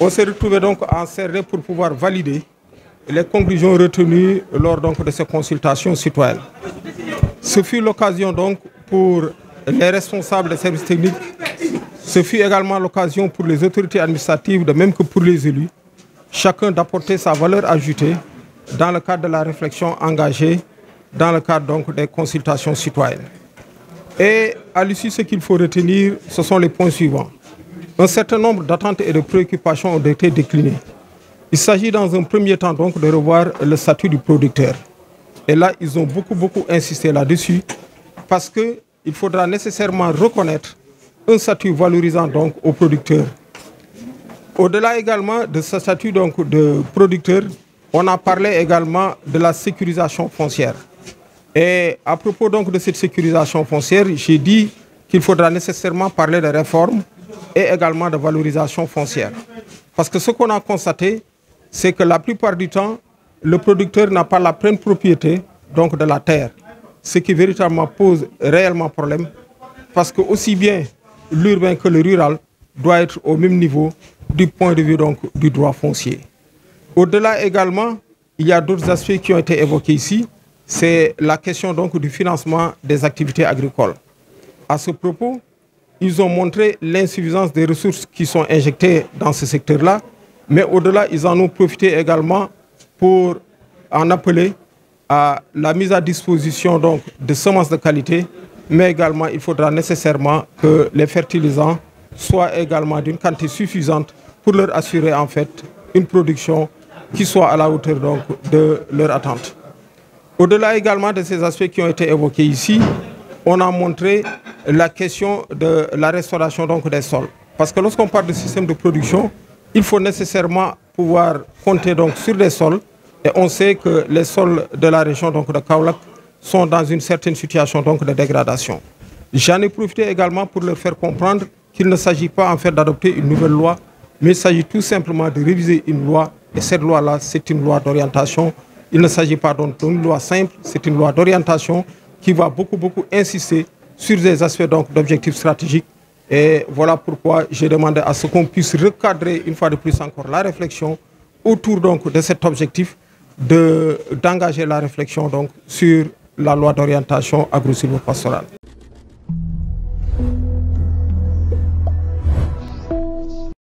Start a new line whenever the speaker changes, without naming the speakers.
On s'est retrouvé donc en CRD pour pouvoir valider les conclusions retenues lors donc de ces consultations citoyennes. Ce fut l'occasion donc pour les responsables des services techniques, ce fut également l'occasion pour les autorités administratives, de même que pour les élus, chacun d'apporter sa valeur ajoutée dans le cadre de la réflexion engagée, dans le cadre donc des consultations citoyennes. Et à l'issue, ce qu'il faut retenir, ce sont les points suivants. Un certain nombre d'attentes et de préoccupations ont été déclinées. Il s'agit dans un premier temps donc de revoir le statut du producteur. Et là, ils ont beaucoup insisté là-dessus parce qu'il faudra nécessairement reconnaître un statut valorisant donc aux producteurs. Au-delà également de ce statut donc de producteur, on a parlé également de la sécurisation foncière. Et à propos donc de cette sécurisation foncière, j'ai dit qu'il faudra nécessairement parler de réforme et également de valorisation foncière. Parce que ce qu'on a constaté, c'est que la plupart du temps, le producteur n'a pas la pleine propriété donc de la terre. Ce qui véritablement pose réellement problème, parce que aussi bien l'urbain que le rural doit être au même niveau du point de vue donc du droit foncier. Au-delà également, il y a d'autres aspects qui ont été évoqués ici. C'est la question donc du financement des activités agricoles. À ce propos, ils ont montré l'insuffisance des ressources qui sont injectées dans ce secteur-là, mais au-delà, ils en ont profité également pour en appeler à la mise à disposition donc de semences de qualité, mais également il faudra nécessairement que les fertilisants soient également d'une quantité suffisante pour leur assurer en fait une production qui soit à la hauteur donc de leur attente. Au-delà également de ces aspects qui ont été évoqués ici, on a montré la question de la restauration donc des sols. Parce que lorsqu'on parle de système de production, il faut nécessairement pouvoir compter donc sur des sols. Et on sait que les sols de la région donc de Kaolack sont dans une certaine situation donc de dégradation. J'en ai profité également pour leur faire comprendre qu'il ne s'agit pas en fait d'adopter une nouvelle loi, mais il s'agit tout simplement de réviser une loi. Et cette loi-là, c'est une loi d'orientation. Il ne s'agit pas donc d'une loi simple, c'est une loi d'orientation qui va beaucoup insister sur des aspects donc d'objectifs stratégiques. Et voilà pourquoi j'ai demandé à ce qu'on puisse recadrer une fois de plus encore la réflexion autour donc de cet objectif d'engager la réflexion donc sur la loi d'orientation agro-silvopastorale.